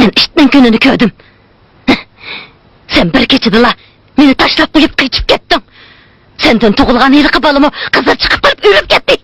Sen işitmen gününü gördüm. Sen bir keçidila meni taşlap koyup kaçıp kettin. Senden tug'ilgan yilqi balımı kızlar çıkıp qilib o'lib ketdi.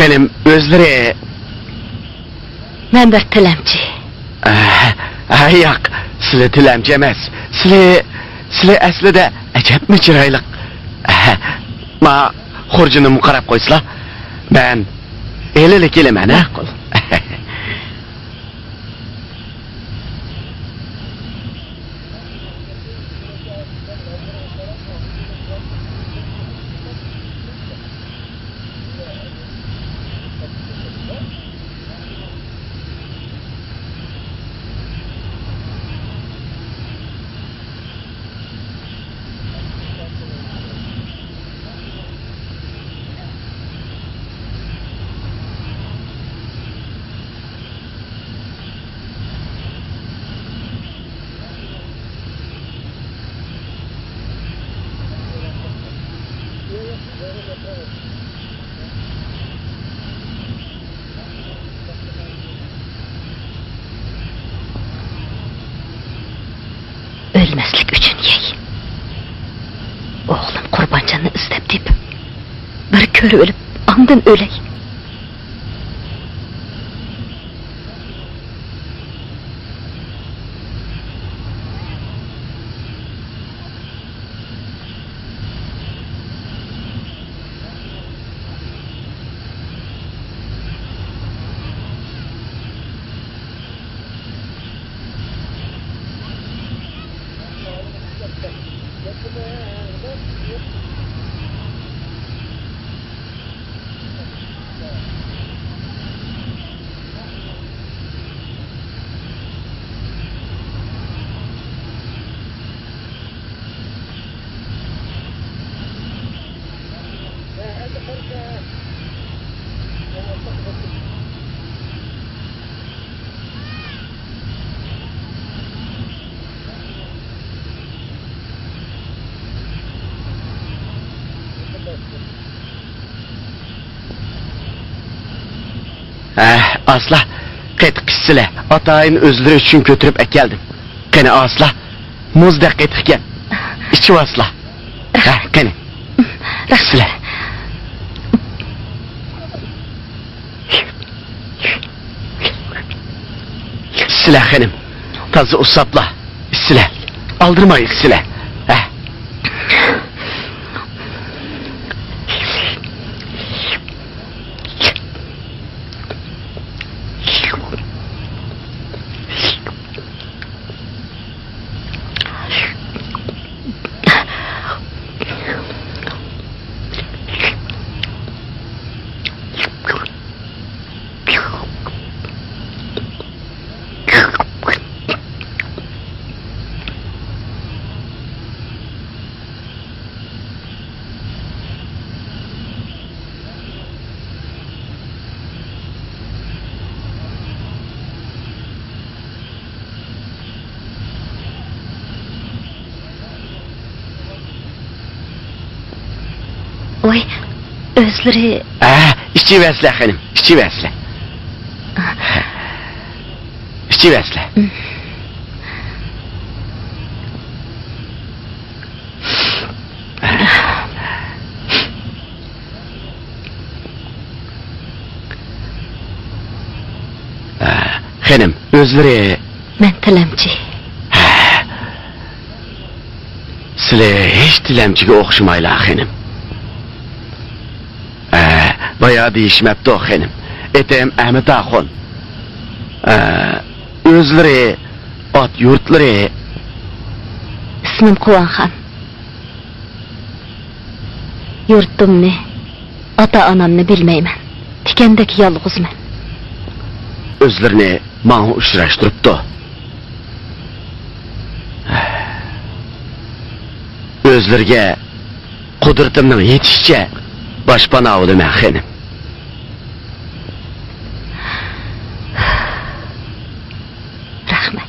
Benim özleri... Men bir tilemci. Yo'q, sizlar tilamchi emas. Sizlar aslida ajabmi chiroyli. Ma xurjini qarab qo'ysizlar. Men elili kelaman, ha? Ma'qul. Ölmeslik üçün yey. Oğlum kurbancanını istep deyip bir körü ölüp andın öley. Asla, qetqishsizlar. Atayın özleri üçün götürüp ekeldim. Qani asla, muzda qetqgan. İçi asla. Qani. Sizlar. Sizlar xanim. Tazı usapla. Sizlar. Aldırmayın sizlar. gözleri... İçiversizler hanım, içiversizler. İçiversizler. Hanım, özleri... Men tilemci. Sizler hiç tilemciga o'xshamaylar hanım. Bayağı değişmepti o hanım. Etem Ahmet Ağon. Özleri, at yurtları... İsmim Kuvanxan. Yurtumni, ata-anamni bilmeymen. Tikendeki yalğızmen. Özlerini bana uçraştırıptı. Özlerge kudretimden yetişçe başpana oldu men hanım. Rahmet.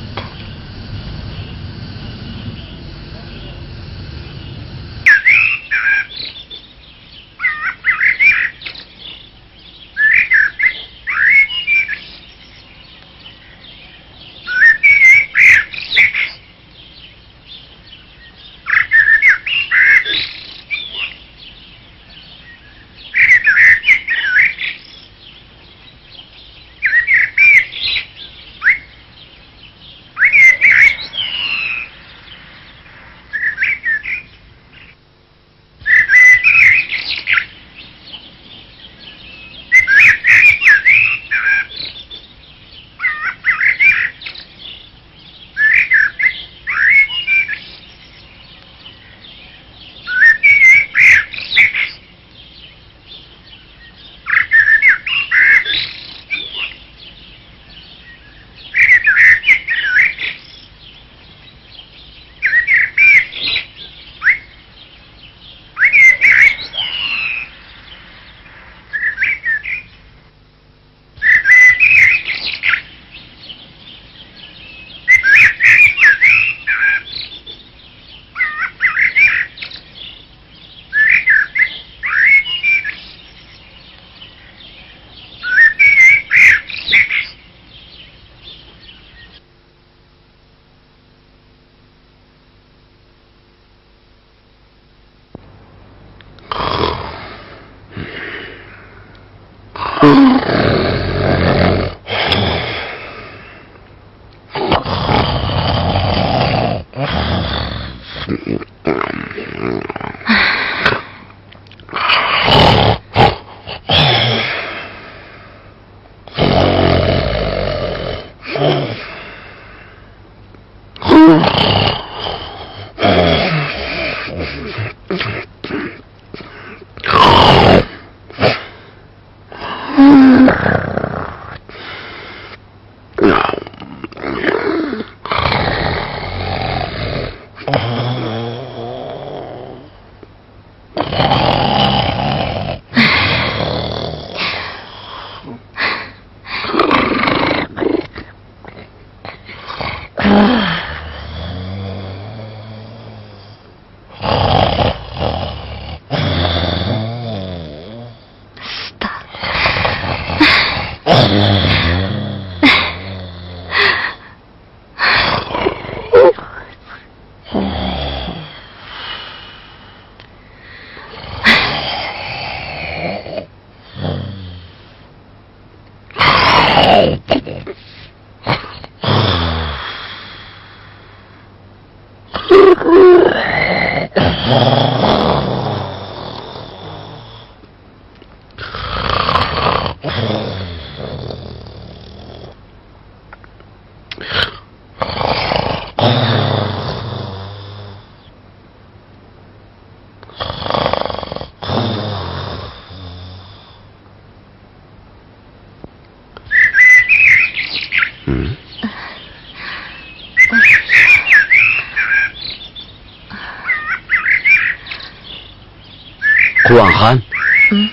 Kuvanxan,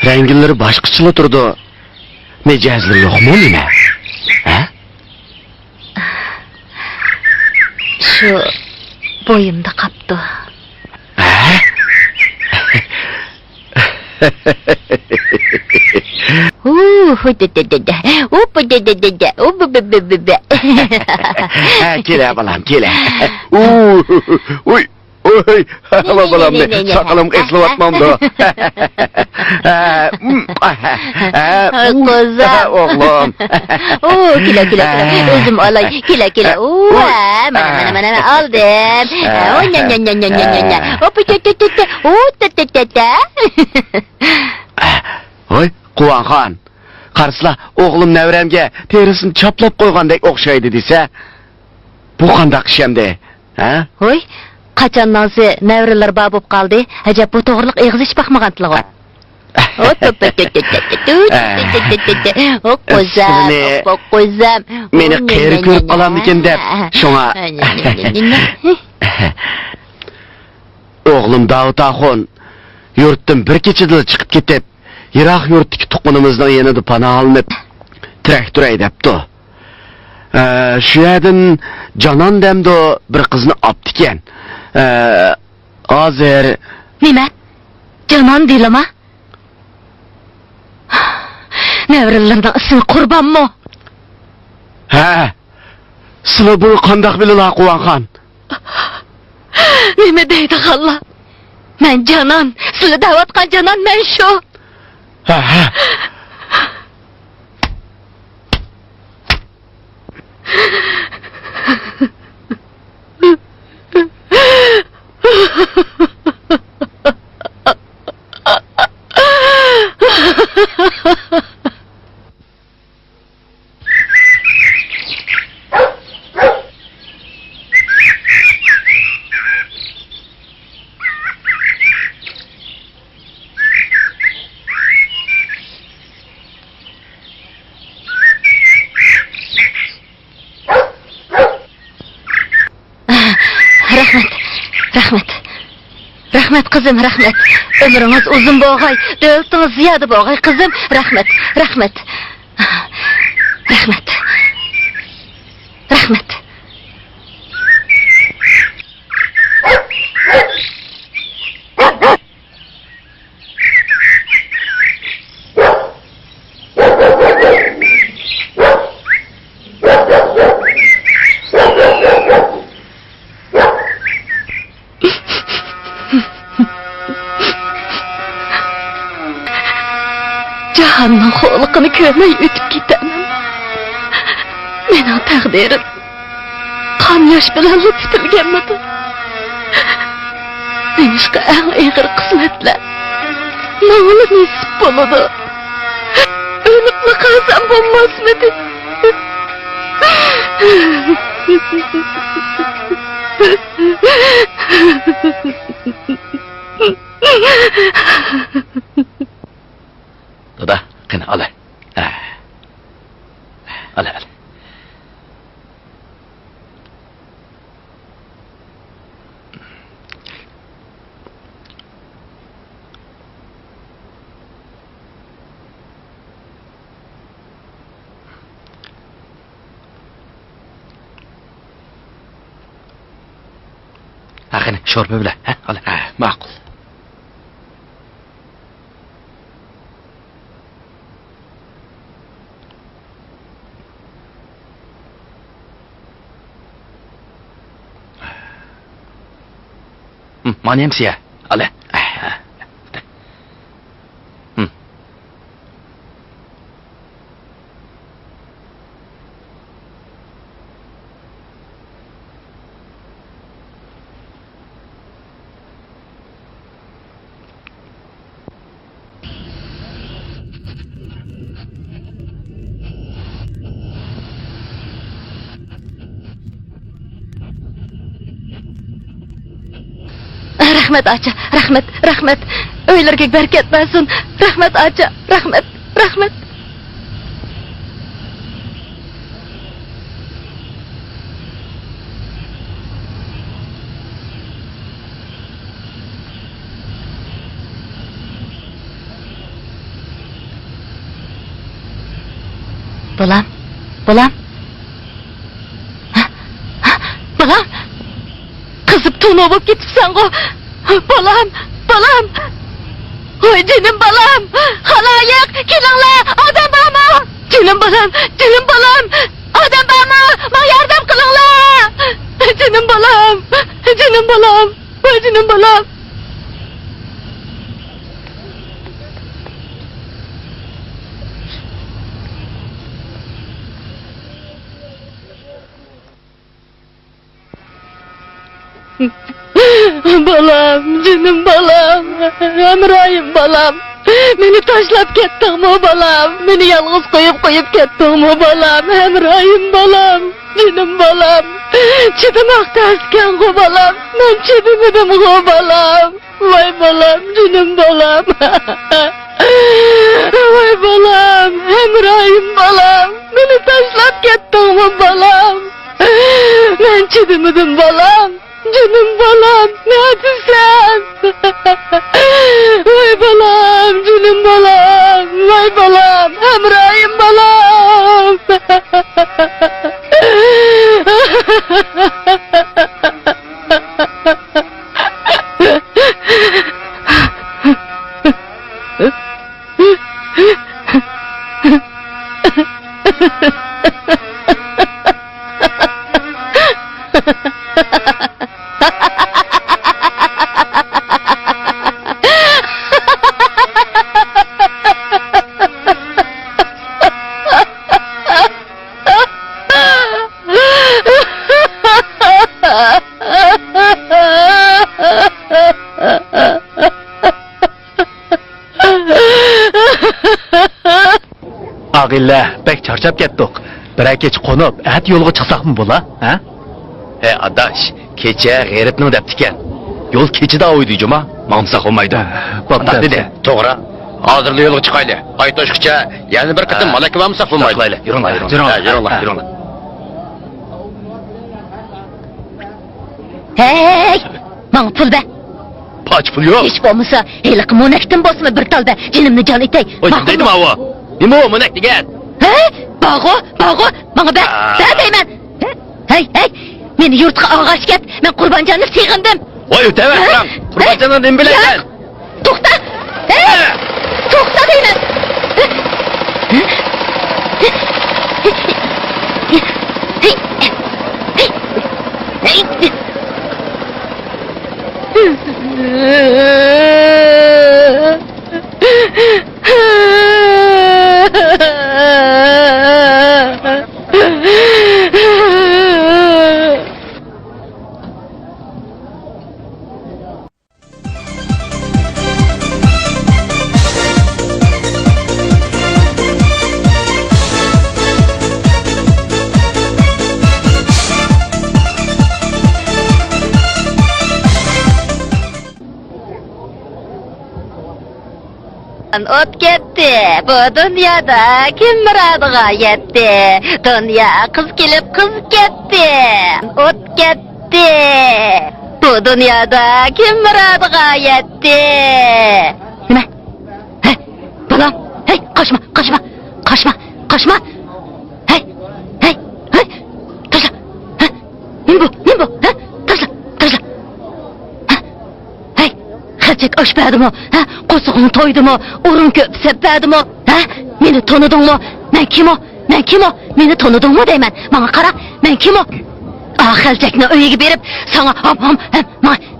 rengilleri başqaçılı turdu. Mecazları yok mu nime? Ha? Şu boyumda kaptı. Ha? Kele balam kele. Uy. Oy, hala balam ne? Sakalım eslivatmamdı. Kızım. Oğlum. Kilo. Özüm alay. Kilo. Mana aldım. Oy, Kuvan Xan. Qarsıla, oğlum nevremge terisini çaplap koygandek okşaydı dese. Bu qandaq işemde. Ha? Oy, qaçandan se nevreler babıp qaldı. Acaba bu toğırlıq eğiz hiç bakmağantılığı. O kuzam. Meni qeyri körüp qalam diken dep. Şoňa. Oğlum Davut Axon yurtdan bir keçidil çıkıp ketip, Irak yurtdaki tuqunumuzdan yanıda pana alınıp, traktor aydapdı. Şu yerden Canan demdi bir kızını aptiken. Azir... Nime? Canan değil ama. Nevrelerden ısını kurban mı? He. Sıla bu qandaq bilila Kuvan Xan. Nime deydi Allah? Men Canan, sılı davatkan Canan men şu. He. Rahmet kızım, rahmet. Ömrünüz uzun boğay, dövültünüz ziyadı boğay kızım. Rahmet. Rahmet. Cahanның xoluqını körmey ötüp gitemem. Menin takdirim kan yaş bilen lütfilgenmedi. Menişka en eğir kısmetler nağılı nesip boludu. Ölüp mü kalsam bulmaz mıydı? Dada, qani ala. Ala. Qani, sho'rba bilan, ha? Ala. Ma'qul. Mana ham siya. Ala. Rahmet aça, rahmet. Öylerge bereket versin. Rahmet aça, rahmet. Bolam. Bolam. Kızıp tuğunu olup gitipsen o. Bolam. Oy canım balam. Halayık kelinglar odam bormi? Canım balam, canım balam. Odam bormi? Menga yordam qilinglar. Canım balam, canım balam. Oy canım balam. Balam, canım balam, Emrahim balam. Beni taşlap ketdingmi balam? Beni yalnız qo'yib ketdingmi balam? Emrahim balam, canım balam. Chidamoq taskan-ku balam. Men chidamadim-ku balam. Voy balam, canım balam. Voy balam, Emrahim balam. Beni taşlap ketdingmi balam? Men chidamadim balam. Canım balam, neredesin? Vay balam, canım balam, vay balam, Emrahim balam. Agilla, bek charchab ketdik. Bir kech qo'nib, at yo'lga chiqsaqmi bo'la, ha? Adash, kecha g'ayratning debdikan. Yo'l kechida o'ydiyjima, mamsaq olmaydi. Bo'pti dedi. To'g'ri. Hozirda yo'lga chiqayli. Qaytishgacha yana bir qatim malaka mamsaq bo'lmaydi. Yuringlar. Hey, bana pul be. Poch pul yo'q. Hech bo'lmasa, heliqi mo'nakdan bosma bir talda. Jinimni jon etay. Oy, deydi ma o? Nima o mo'nak degan? Hey, bog'u, bana be. Sen deyman. Hey, meni yurtga og'ash ket. Men Qurbonjonni sig'indim. Voy, o'tava, qarang. Qurbonjonni nima bilasan? To'xta. Hey! To'xta deyman. Ot ketdi. Bu dunyoda kim murodiga yetdi? Dunyo qiz kelib qiz ketdi. Ot ketdi. Bu dunyoda kim murodiga yetdi? Nima? Hey, balam. Hey, qochma. Hey. Tashla. Nima bu? Ha? Tashla. Hey, xalchak oshpadimi? Ha? Qo'sig'ing to'ydimi? O'rin ko'p seppadimi? Ha? Meni tanidingmi? Men kim? Meni tanidingmi deyman. Menga qara, men kim? Xalchakni uyiga berib, sana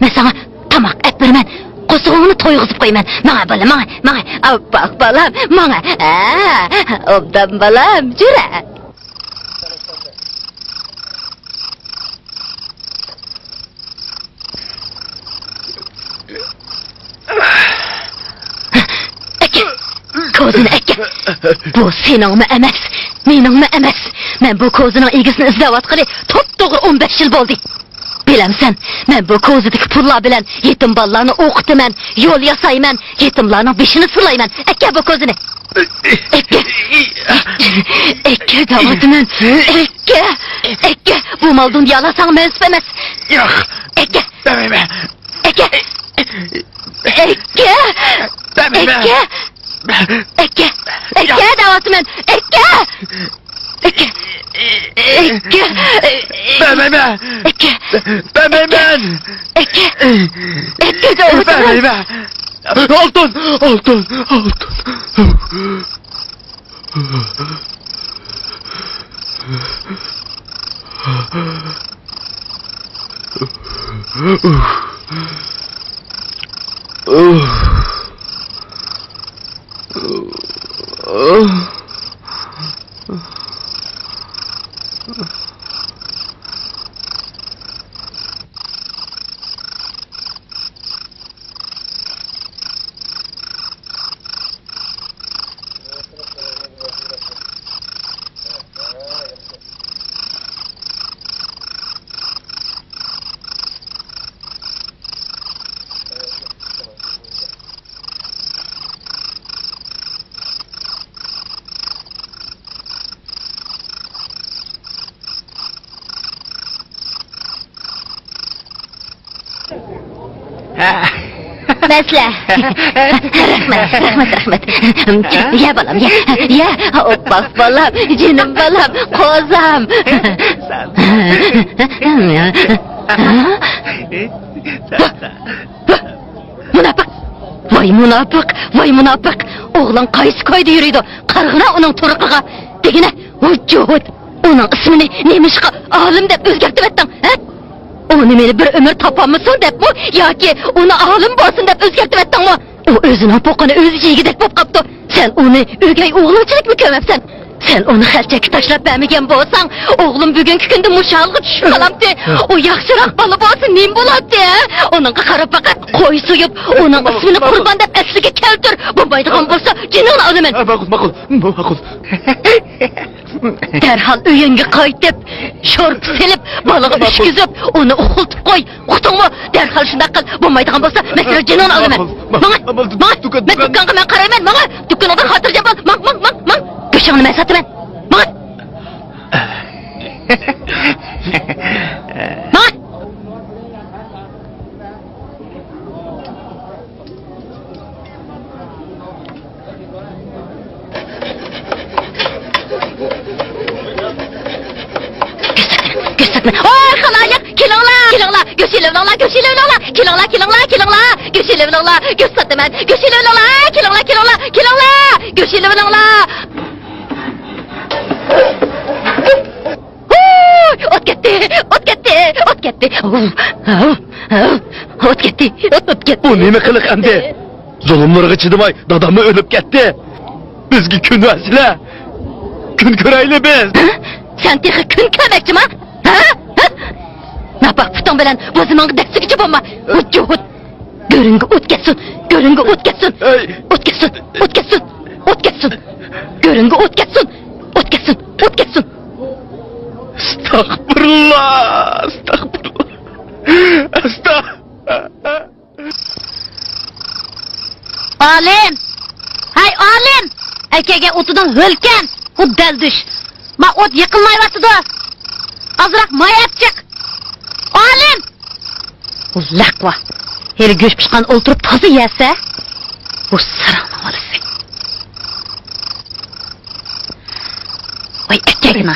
men sana tamoq et beraman. Qo'sig'ingni to'yg'izib qo'yman. Menga. Bak balam, menga. Obdan balam, jura. Ko'zini akka. Bu seningmi emas, meningmi emas. Men bu ko'zining egisini izlayotgani to'g'ri 15 yil bo'ldi. Bilamsan, men bu ko'zidagi pullar bilan yetim bolalarni o'qitaman, yo'l yasayman, yetimlarning beshini silayman. Akka bu ko'zini. Akka da'vatman. Akka, bu mol dunyolasang mensib emas. Yo'q. Akka. Demayman. Akka. Akka da'vatman. Akka. Demayman. Akka da'vatman. Altın, altın, altın. Besle. Rahmet. Ye balam, ye. Bak balam, canım balam, kozam. Münafık. Vay münafık. Oğlan kayısı koydu yürüydü. Kargına onun turukıga. Degine, Cuhud. Onun ismini neymiş ki ağlım dep özgertip ettin. Onu meni bir ömür tapamısın dep mi? Yoki onu ağlım bolsun dep özgertip ettin mi? O özünün bokunu özü jegidek bop kaptı. Sen onu ögey oğlunçilik mi kömepsen? Sen onu xelchekki tashlab bermegen bolsang, o'g'lim bugungi kunda mushalg'i tushib qolamdi. O yaxshiroq bola bo'lsa nim bo'ladi? Oningga qarab faqat qo'y so'yib, uning ismini Qurbon deb asliga keltir. Bo'lmaydigan bo'lsa, jinini olaman. Ma'qul. Derhal uyingga qaytib, sho'rp silib, bolaga ishkizib, uni uxultib qo'y. Uqdingmi? Derhal shunday qil. Bo'lmaydigan bo'lsa, men jinini olaman. Mana, do'konga men qarayman. Mana, do'konga xotirjam bo'l. Mang. Go'shingni men sotaman. Mana. Mana. Gösterme. Oy xaloyiq, kelinglar. Go'shilinglar. Go'shilinglar. Gösterman. Go'shilinglar. Kelinglar. Go'shilinglar. Ot ketdi. Bu nima qiliq endi? Zulmlarga chidamay, dadamni o'lib ketdi. Bizga kun vasila. Kun ko'rayli biz. Sen texi kun ko'rmoqchimi? Napak putung bilan bo'zimingga daksigicha bo'lma. Juhud. Go'ringga o't ketsin. Go'ringga o't ketsin. Go'ringga o't ketsin. Astagfirullah. Olim! Hay olim! Akaga o'tidan hölkan, xuddal dush. Ma o't yiqilmayotdi. Azroq mayab chiq. Olim! Laqva. Hali go'sht pishqan o'ltirib toza yesa, bu sarani olasi. Voy akagina.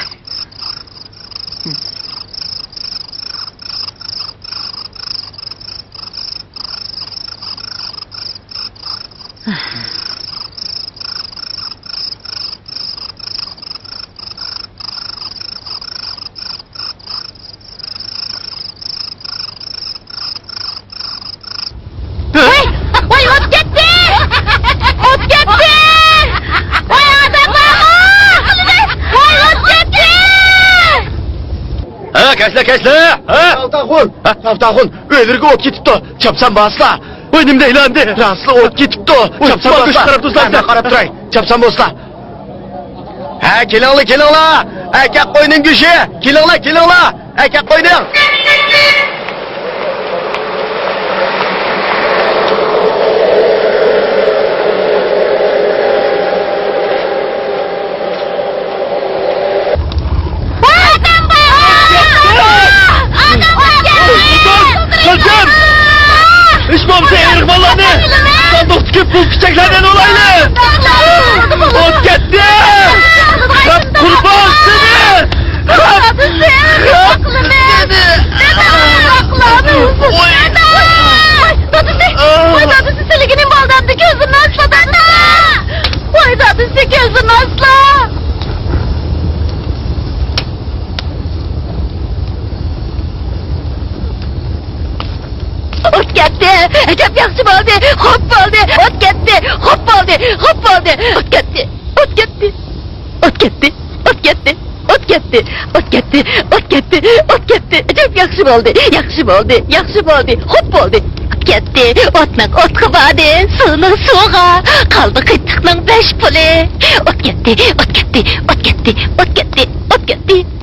Voy o't ketdi! Voy adamlar! Voy o't ketdi! Kaçla. Avtaxun, o'ylirga o't ketibdi. Chapsan bosla. Voy nimda ilandi? Rasli o't ketibdi. Chapsan bosla. Qarab turay. Chapsan bosla. Kelinglar. Aka qo'yning go'shi. Kelinglar. Aka qo'yning. Kaçın! İşmamsa eğer vallahi! Sandık çıkıp bu çiçeklerden olaylı! Ot gitti! Kurban seni! Dadısı! Dadısı seliginin balı! yaxshi bo'ldi, xo'p bo'ldi, o't ketdi, xo'p bo'ldi, xo'p bo'ldi, o't ketdi, o't ketdi, o't ketdi, o't ketdi, o't ketdi, o't ketdi, o't ketdi, o't ketdi, çok yaxshi bo'ldi, yaxshi bo'ldi, yaxshi bo'ldi, xo'p bo'ldi, o't ketdi, o'tning o'tga bordi, suvning suvga, qoldi qitiqning 5 puli, o't ketdi, o't ketdi, o't ketdi, o't ketdi, o't ketdi.